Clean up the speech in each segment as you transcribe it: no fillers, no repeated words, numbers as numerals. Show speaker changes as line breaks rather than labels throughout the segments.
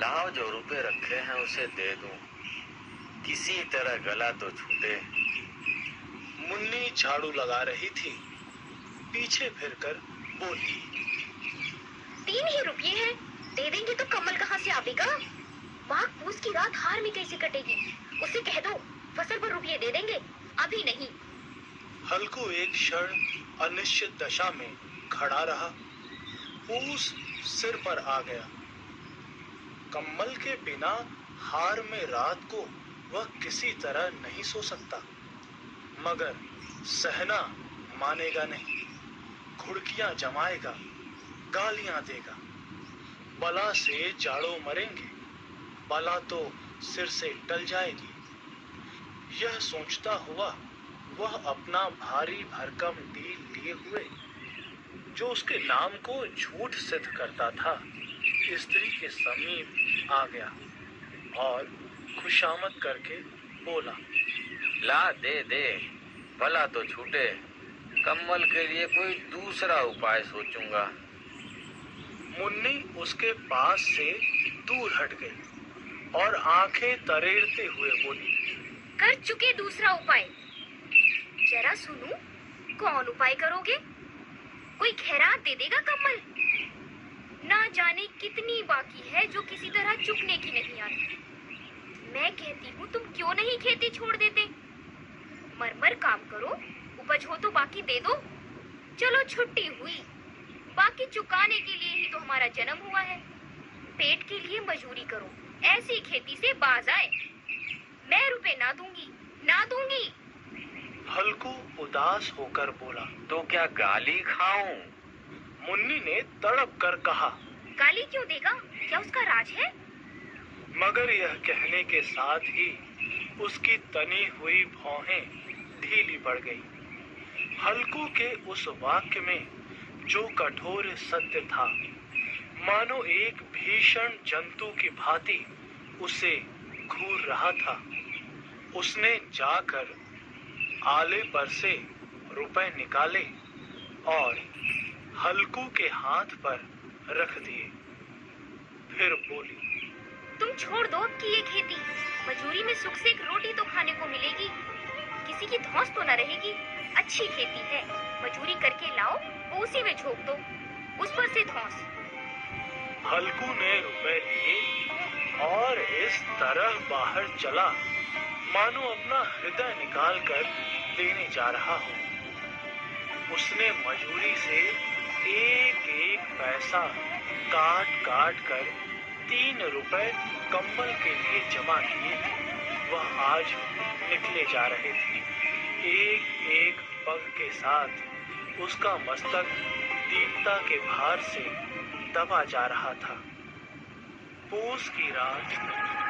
लाओ, जो रुपए रखे हैं उसे दे दूं, किसी तरह गला तो छूटे।
मुन्नी झाड़ू लगा रही थी, पीछे फिरकर बोली,
3 ही रुपये हैं, दे देंगे तो कमल कहाँ से आवेगा? माघ पूस की रात हार में कैसे कटेगी? उसे कह दो फसल पर रुपये दे देंगे, अभी नहीं।
हल्कू एक क्षण अनिश्चित दशा में खड़ा रहा। पूस सिर पर आ गया। कम्बल के बिना हार में रात को वह किसी तरह नहीं सो सकता, मगर सहना मानेगा नहीं। घुड़कियां जमाएगा, गालियां देगा। बला से जाड़ों मरेंगे, बला तो सिर से टल जाएगी। यह सोचता हुआ वह अपना भारी भरकम डील लिए हुए, जो उसके नाम को झूठ सिद्ध करता था, स्त्री के समीप आ गया और खुशामद करके बोला,
ला दे दे, भला तो छूटे। कम्बल के लिए कोई दूसरा उपाय सोचूंगा।
मुन्नी उसके पास से दूर हट गई और आंखें तरेरते हुए बोली,
कर चुके दूसरा उपाय। जरा सुनूं, कौन उपाय करोगे? कोई खैरात दे देगा कमल? ना जाने कितनी बाकी है जो किसी तरह चुकने की नहीं आती। मैं कहती हूँ तुम क्यों नहीं खेती छोड़ देते? मरमर काम करो, उपज हो तो बाकी दे दो। चलो छुट्टी हुई, बाकी चुकाने के लिए ही तो हमारा जन्म हुआ है। पेट के लिए मजूरी करो, ऐसी खेती से बाज आए। मैं रुपए ना दूंगी, ना दूंगी।
हल्कू उदास होकर बोला,
तो क्या गाली खाऊं?
मुन्नी ने तड़प कर कहा,
गाली क्यों देगा? क्या उसका राज है?
मगर यह कहने के साथ ही उसकी तनी हुई भौहें ढीली पड़ गई। हल्कू के उस वाक्य में जो कठोर सत्य था, मानो एक भीषण जंतु की भांति उसे घूर रहा था। उसने जाकर आले पर से रुपए निकाले और हल्कू के हाथ पर रख दिए। फिर बोली,
तुम छोड़ दो अब की ये खेती। मजूरी में सुख से एक रोटी तो खाने को मिलेगी, किसी की धौंस तो न रहेगी। अच्छी खेती है, मजूरी करके लाओ, वो उसी में झोंक दो, उस पर से धौंस।
हल्कू ने रुपए लिए और इस तरह बाहर चला मानो अपना हृदय निकालकर देने जा रहा हो। उसने मजूरी से एक एक पैसा काट काट कर 3 रुपए कम्बल के लिए जमा किए थे। वह आज निकले जा रहे थे। एक एक पग के साथ उसका मस्तक दीनता के भार से दबा जा रहा था। पूस की रात।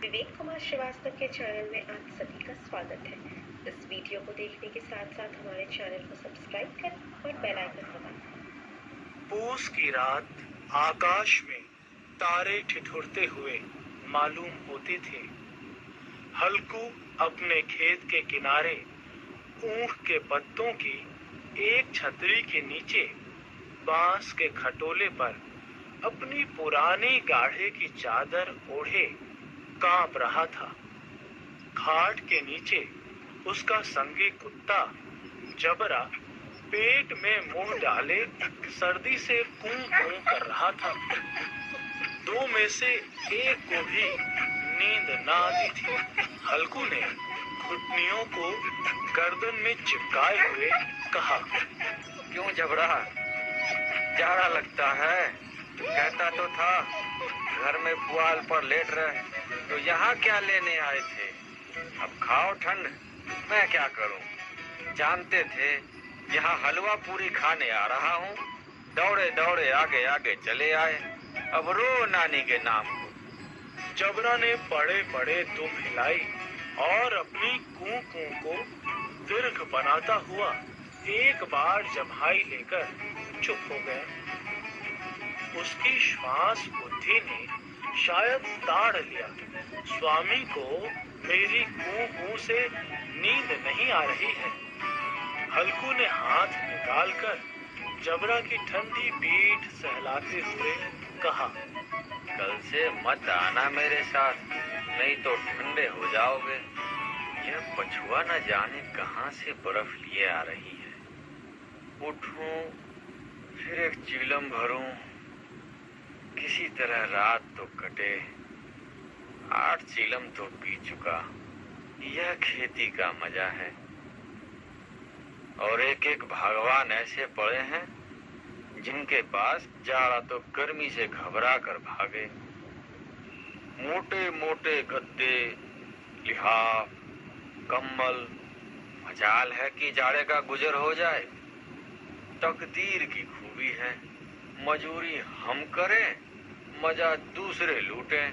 विवेक कुमार श्रीवास्तव के चैनल में आप सभी का स्वागत है। इस वीडियो को देखने के साथ साथ हमारे चैनल को सब्सक्राइब करें और बेल आइकन दबाएं।
पूस की रात आकाश में तारे ठिठुरते हुए मालूम होते थे। हल्कू अपने खेत के किनारे ऊख के पत्तों की एक छतरी के नीचे बांस के खटोले पर अपनी पुरानी गाढ़े की चादर ओढ़े कांप रहा था। खाट के नीचे उसका संगी कुत्ता जबरा पेट में मुंह डाले सर्दी से कूं कूं कर रहा था। 2 में से एक को भी नींद ना आती थी। हल्कू ने घुटनियों को गर्दन में चिपकाए हुए कहा,
क्यों जबरा, जाड़ा लगता है? कहता तो था घर में पुआल पर लेट रहे, तो यहाँ क्या लेने आए थे? अब खाओ ठंड, मैं क्या करूं? जानते थे यहाँ हलवा पूरी खाने आ रहा हूँ, दौड़े दौड़े आगे आगे चले आए। अब रो नानी के नाम को।
जबरा ने बड़े बड़े दुम हिलाई और अपनी कूं कूं को दीर्घ बनाता हुआ एक बार जम्हाई लेकर चुप हो गया। उसकी श्वास बुद्धि ने शायद ताड़ लिया। स्वामी को मेरी कूं कूं से नींद नहीं आ रही है। हल्कू ने हाथ निकालकर जबरा की ठंडी पीठ सहलाते हुए कहा,
कल से मत आना मेरे साथ, नहीं तो ठंडे हो जाओगे। यह पछुआ न जाने कहां से बर्फ लिए आ रही है। उठूं, फिर एक चीलम भरूं, किसी तरह रात तो कटे। 8 चीलम तो पी चुका। यह खेती का मजा है। और एक एक भगवान ऐसे पड़े हैं जिनके पास जाड़ा तो गर्मी से घबरा कर भागे। मोटे मोटे गद्दे, लिहाफ, कम्बल, मजाल है कि जाड़े का गुजर हो जाए। तकदीर की खूबी है, मजूरी हम करें, मजा दूसरे लूटें।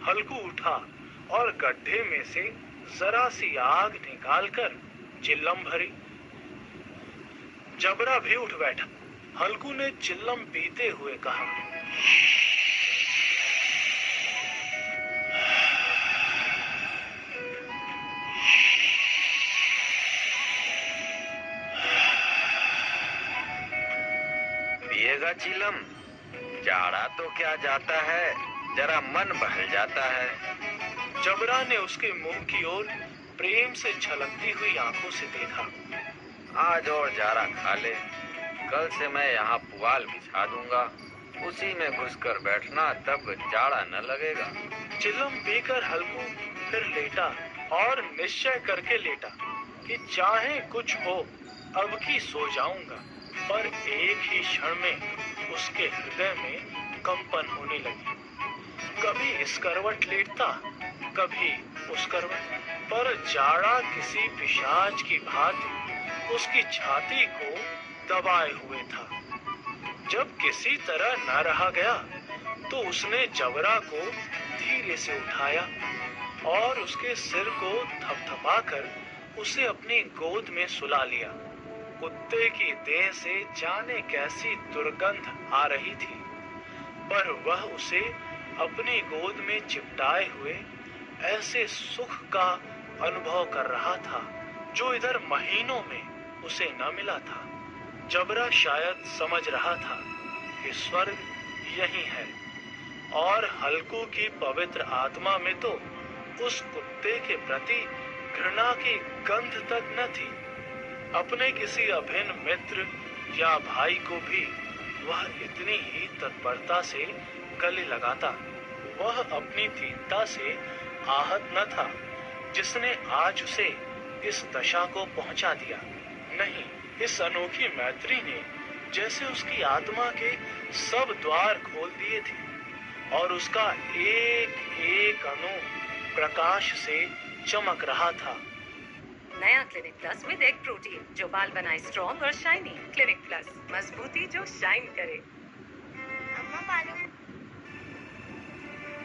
हल्कू उठा और गड्ढे में से जरा सी आग निकालकर चिल्लम भरी। जबरा भी उठ बैठा। हल्कू ने चिल्लम पीते हुए कहा,
पिएगा चिलम? जाड़ा तो क्या जाता है, जरा मन बहल जाता है।
जबरा ने उसके मुंह की ओर प्रेम से छलकती हुई आंखों से देखा।
आज और जाड़ा खा ले, कल से मैं यहाँ पुआल बिछा दूंगा, उसी में घुसकर बैठना, तब जाड़ा न लगेगा।
चिल्लम पीकर हल्कू फिर लेटा और निश्चय करके लेटा कि चाहे कुछ हो अब की सो जाऊंगा। पर एक ही क्षण में उसके हृदय में कंपन होने लगी। कभी इस करवट लेटता, कभी उस करवट, पर जाड़ा किसी पिशाच की भांति उसकी छाती को दबाए हुए था। जब किसी तरह न रहा गया तो उसने जबरा को धीरे से उठाया और उसके सिर को थपथपाकर उसे अपनी गोद में सुला लिया। कुत्ते की देह से जाने कैसी दुर्गंध आ रही थी, पर वह उसे अपनी गोद में चिपटाए हुए ऐसे सुख का अनुभव कर रहा था जो इधर महीनों में उसे न मिला था। जबरा शायद समझ रहा था कि स्वर्ग यही है, और हल्कू की पवित्र आत्मा में तो उस कुत्ते के प्रति घृणा की गंध तक न थी। अपने किसी अभिन्न मित्र या भाई को भी वह इतनी ही तत्परता से गले लगाता। वह अपनी दीनता से आहत न था जिसने आज उसे इस दशा को पहुंचा दिया। नहीं, इस अनोखी मैत्री ने जैसे उसकी आत्मा के सब द्वार खोल दिए थे और उसका एक एक अणु प्रकाश से चमक रहा था।
नया clinic plus with egg protein जो बाल बनाए स्ट्रॉन्ग और शाइनी। क्लिनिक प्लस, मजबूती जो शाइन करे।
अम्मा मालूम।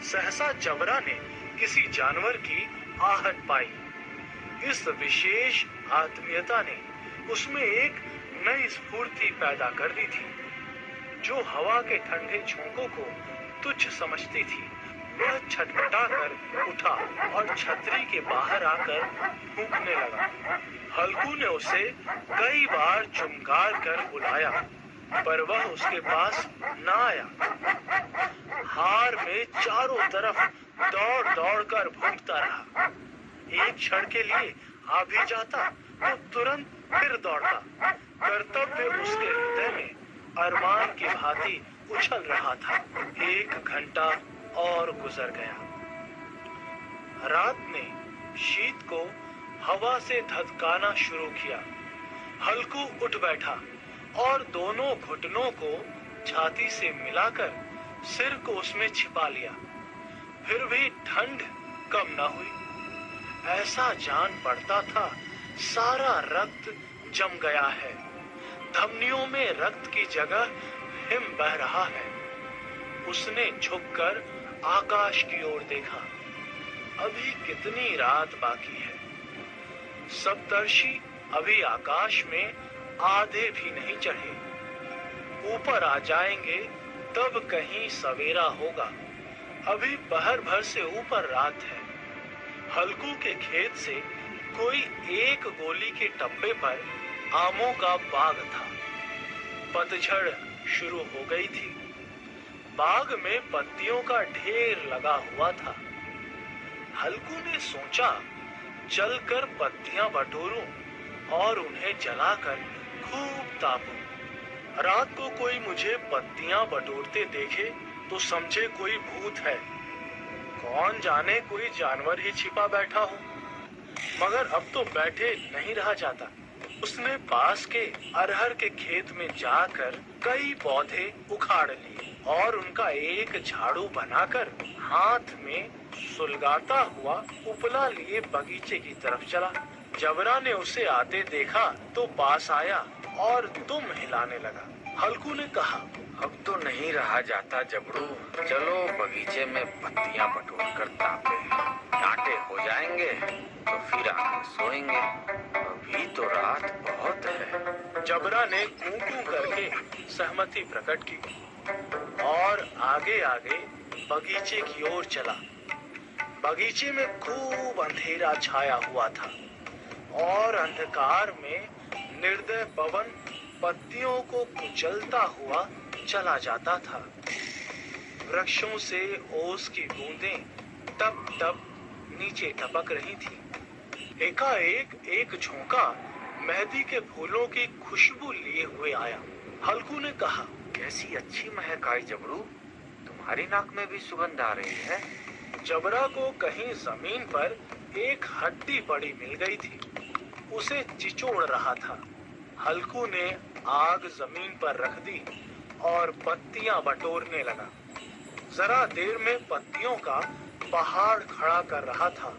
सहसा जबरा ने किसी जानवर की आहट पाई। इस विशेष आत्मीयता ने उसमें एक नई स्फूर्ति पैदा कर दी थी जो हवा के ठंडे झोंकों को तुच्छ समझती थी। वह छटपटा कर उठा और छतरी के बाहर आकर फूंकने लगा। हल्कू ने उसे कई बार चुमकार कर बुलाया, पर वह उसके पास न आया। हार में चारों तरफ दौड़ दौड़ कर भूखता रहा। एक क्षण के लिए आ भी जाता तो तुरंत फिर दौड़ता। कर्तव्य उसके हृदय में अरमान की भांति उछल रहा था। 1 घंटा और गुजर गया। रात ने शीत को हवा से धधकाना शुरू किया। हल्कू उठ बैठा और दोनों घुटनों को छाती से मिलाकर सिर को उसमें छिपा लिया। फिर भी ठंड कम न हुई। ऐसा जान पड़ता था सारा रक्त जम गया है। धमनियों में रक्त की जगह हिम बह रहा है। उसने झुककर आकाश की ओर देखा। अभी कितनी रात बाकी है। सप्तर्षि अभी आकाश में आधे भी नहीं चढ़े। ऊपर आ जाएंगे तब कहीं सवेरा होगा। अभी पहर भर से ऊपर रात है। हल्कू के खेत से कोई 1 गोली के टप्पे पर आमों का बाग था। पतझड़ शुरू हो गई थी। बाग में पत्तियों का ढेर लगा हुआ था। हल्कू ने सोचा चलकर पत्तियां बटोरूं और उन्हें जलाकर खूब तापूं। रात को कोई मुझे पत्तियां बटोरते देखे तो समझे कोई भूत है, कौन जाने कोई जानवर ही छिपा बैठा हो। मगर अब तो बैठे नहीं रहा जाता। उसने पास के अरहर के खेत में जाकर कई पौधे उखाड़ लिए और उनका एक झाड़ू बनाकर हाथ में सुलगाता हुआ उपला लिए बगीचे की तरफ चला। जबरा ने उसे आते देखा तो पास आया और दुम हिलाने लगा। हल्कू ने कहा,
अब तो नहीं रहा जाता जबरू, चलो बगीचे में पत्तियां बटोर कर तापे, कांटे हो जाएंगे तो फिर आकर सोएंगे, अभी तो रात बहुत है।
जबरा ने कूं करके सहमति प्रकट की और आगे आगे बगीचे की ओर चला। बगीचे में खूब अंधेरा छाया हुआ था और अंधकार में निर्दय पवन पत्तियों को कुचलता हुआ चला जाता था। वृक्षों से ओस की बूंदें टप टप नीचे टपक रही थी। एकाएक एक झोंका मेहंदी के फूलों की खुशबू लिए हुए आया। हल्कू ने कहा,
कैसी अच्छी महक आई जबरू, तुम्हारी नाक में भी सुगंध आ रही है।
जबरा को कहीं जमीन पर एक हड्डी पड़ी मिल गई थी, उसे चिचोड़ रहा था। हल्कू ने आग जमीन पर रख दी और पत्तियां बटोरने लगा। जरा देर में पत्तियों का पहाड़ खड़ा कर रहा था।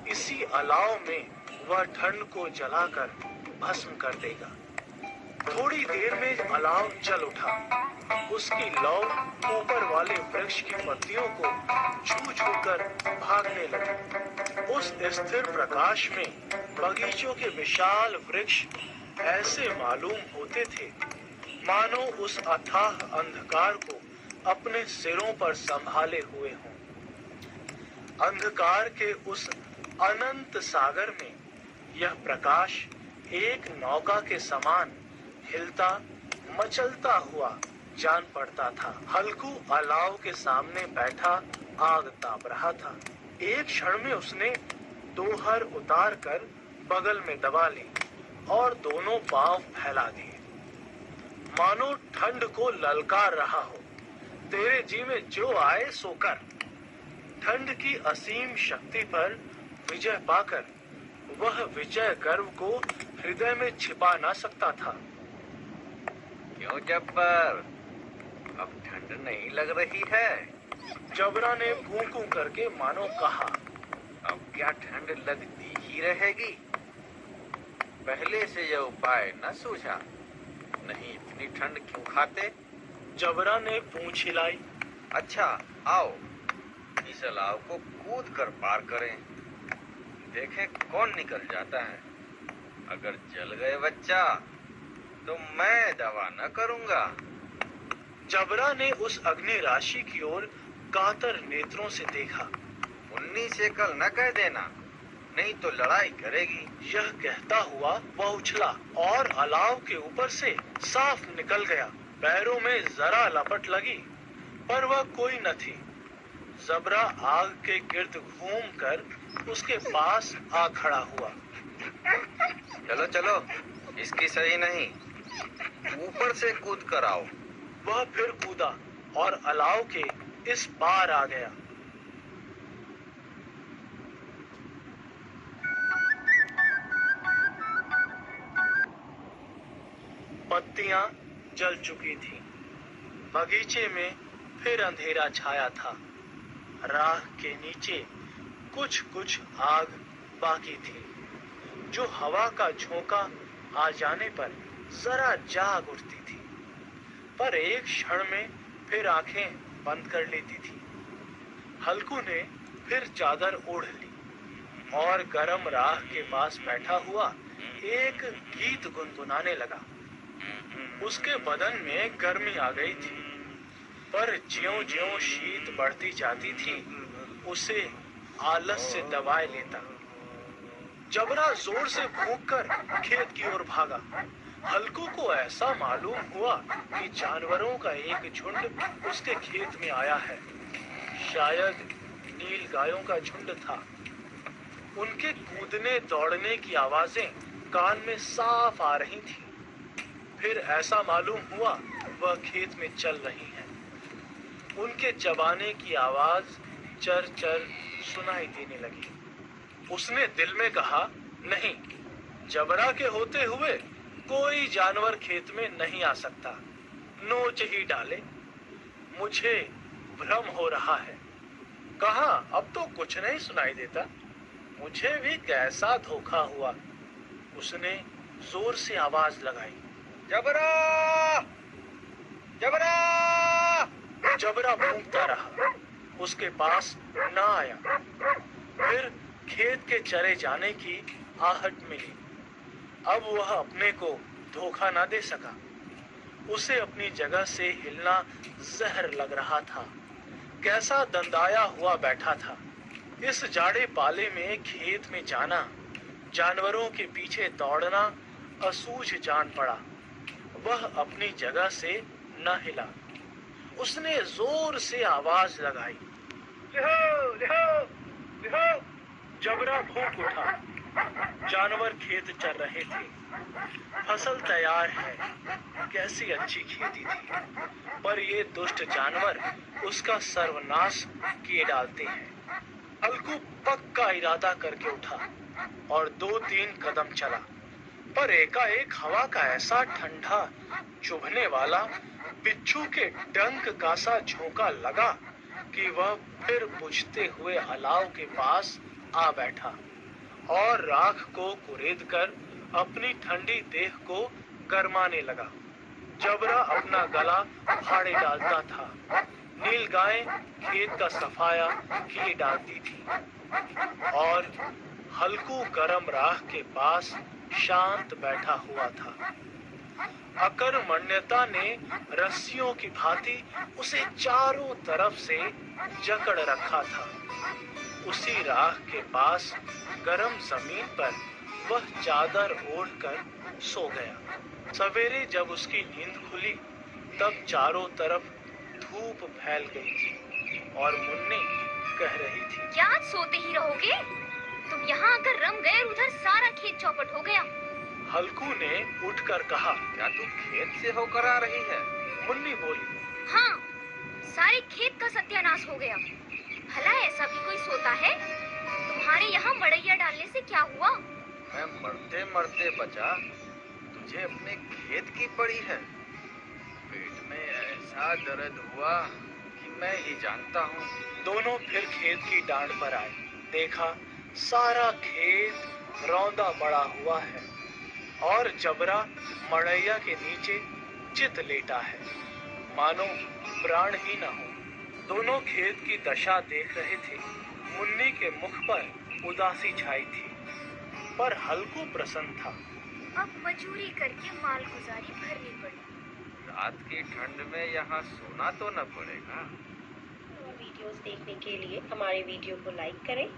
इसी अलाव में वह ठंड को जलाकर भस्म कर देगा। थोड़ी देर में अलाव जल उठा। उसकी लौ ऊपर वाले वृक्ष की पत्तियों को छू छू कर भागने लगी। उस स्थिर प्रकाश में बगीचों के विशाल वृक्ष ऐसे मालूम होते थे मानो उस अथाह अंधकार को अपने सिरों पर संभाले हुए हों। अंधकार के उस अनंत सागर में यह प्रकाश एक नौका के समान हिलता मचलता हुआ जान पड़ता था। हल्कू अलाव के सामने बैठा आग ताप रहा था। एक क्षण में उसने दोहर उतार कर बगल में दबा ली और दोनों पांव फैला दिए, मानो ठंड को ललकार रहा हो। तेरे जी में जो आए सो कर। ठंड की असीम शक्ति पर विजय पाकर वह विजय गर्व को हृदय में छिपा ना सकता था।
क्यों जब्बर, अब ठंड नहीं लग रही है?
जबरा ने कूं करके मानो कहा,
अब क्या ठंड लगती ही रहेगी? पहले से यह उपाय न सूझा, नहीं इतनी ठंड क्यों खाते?
जबरा ने पूंछ हिलाई।
अच्छा आओ, इस अलाव को कूद कर पार करें, देखें कौन निकल जाता है। अगर जल गए बच्चा तो मैं दवा न करूंगा।
जबरा ने उस अग्नि राशि की ओर कातर नेत्रों से देखा।
मुन्नी से कल न कह देना, नहीं तो लड़ाई करेगी।
यह कहता हुआ वह उछला और अलाव के ऊपर से साफ निकल गया। पैरों में जरा लपट लगी पर वह कोई न थी। जबरा आग के गिर्द घूमकर उसके पास आ खड़ा हुआ।
चलो चलो, इसकी सही नहीं, ऊपर से कूद कर आओ।
वह फिर कूदा और अलाव के इस पार आ गया। पत्तियां जल चुकी थीं। बगीचे में फिर अंधेरा छाया था। राख के नीचे कुछ कुछ आग बाकी थी, जो हवा का झोंका आ जाने पर जरा जाग उठती थी, पर एक क्षण में फिर आंखें बंद कर लेती थी। हल्कू ने फिर चादर ओढ़ ली और गरम राख के पास बैठा हुआ एक गीत गुनगुनाने लगा। उसके बदन में गर्मी आ गई थी, पर ज्यों-ज्यों शीत बढ़ती जाती थी, उसे आलस से दबाए लेता। जबरा जोर से भूंककर खेत की ओर भागा। हल्कू को ऐसा मालूम हुआ कि जानवरों का एक झुंड उसके खेत में आया है। शायद नील गायों का झुंड था। उनके कूदने दौड़ने की आवाजें कान में साफ आ रही थी। फिर ऐसा मालूम हुआ वह खेत में चल रही हैं। उनके चबाने की आवाज चर चर सुनाई देने लगी। उसने दिल में कहा, नहीं, जबरा के होते हुए कोई जानवर खेत में नहीं आ सकता, नोच ही डाले। मुझे भ्रम हो रहा है। कहाँ, अब तो कुछ नहीं सुनाई देता। मुझे भी कैसा धोखा हुआ। उसने जोर से आवाज लगाई,
जबरा, जबरा।
जबरा भूंकता रहा, उसके पास ना आया। फिर खेत के चरे जाने की आहट मिली। अब वह अपने को धोखा ना दे सका। उसे अपनी जगह से हिलना जहर लग रहा था। कैसा दंदाया हुआ बैठा था। इस जाड़े पाले में खेत में जाना, जानवरों के पीछे दौड़ना असूझ जान पड़ा। वह अपनी जगह से न हिला। उसने जोर से आवाज लगाई, लिहो, लिहो, लिहो। जबरा भूख उठा। जानवर खेत चल रहे थे। फसल तैयार है। कैसी अच्छी खेती थी, पर ये दुष्ट जानवर उसका सर्वनाश किए डालते हैं। हल्कू पक्का इरादा करके उठा और 2-3 कदम चला, पर एकाएक हवा का ऐसा ठंडा चुभने वाला बिच्छू के डंक का सा झोंका लगा कि वह फिर बुझते हुए अलाव के पास आ बैठा और राख को कुरेद कर अपनी ठंडी देह को गरमाने लगा। जबरा अपना गला फाड़े डालता था। नील गाय खेत का सफाया किए डालती थी और हल्कू गरम राख के पास शांत बैठा हुआ था। अकर्मण्यता ने रस्सियों की भांति उसे चारों तरफ से जकड़ रखा था। उसी राख के पास गरम जमीन पर वह चादर ओढ़कर सो गया। सवेरे जब उसकी नींद खुली तब चारों तरफ धूप फैल गई थी और मुन्नी कह रही थी,
क्या आज सोते ही रहोगे? तुम यहाँ आकर रम गए और उधर सारा खेत चौपट हो गया।
हल्कू ने उठकर कहा,
क्या तू खेत से होकर आ रही है?
मुन्नी बोली,
हाँ, सारे खेत का सत्यानाश हो गया। भला ऐसा भी कोई सोता है? तुम्हारे यहाँ मड़ैया डालने से क्या हुआ?
मैं मरते मरते बचा, तुझे अपने खेत की पड़ी है। पेट में ऐसा दर्द हुआ कि मैं ही जानता हूँ।
दोनों फिर खेत की डांड पर आए। देखा सारा खेत रौंदा पड़ा हुआ है और जबरा मड़ैया के नीचे चित लेटा है, मानो प्राण ही न हो। दोनों खेत की दशा देख रहे थे। मुन्नी के मुख पर उदासी छाई थी, पर हल्कू प्रसन्न था।
अब मजूरी करके माल गुजारी भरनी पड़ी।
रात की ठंड में यहाँ सोना तो न पड़ेगा।
और वीडियोस देखने के लिए हमारे वीडियो को लाइक करें,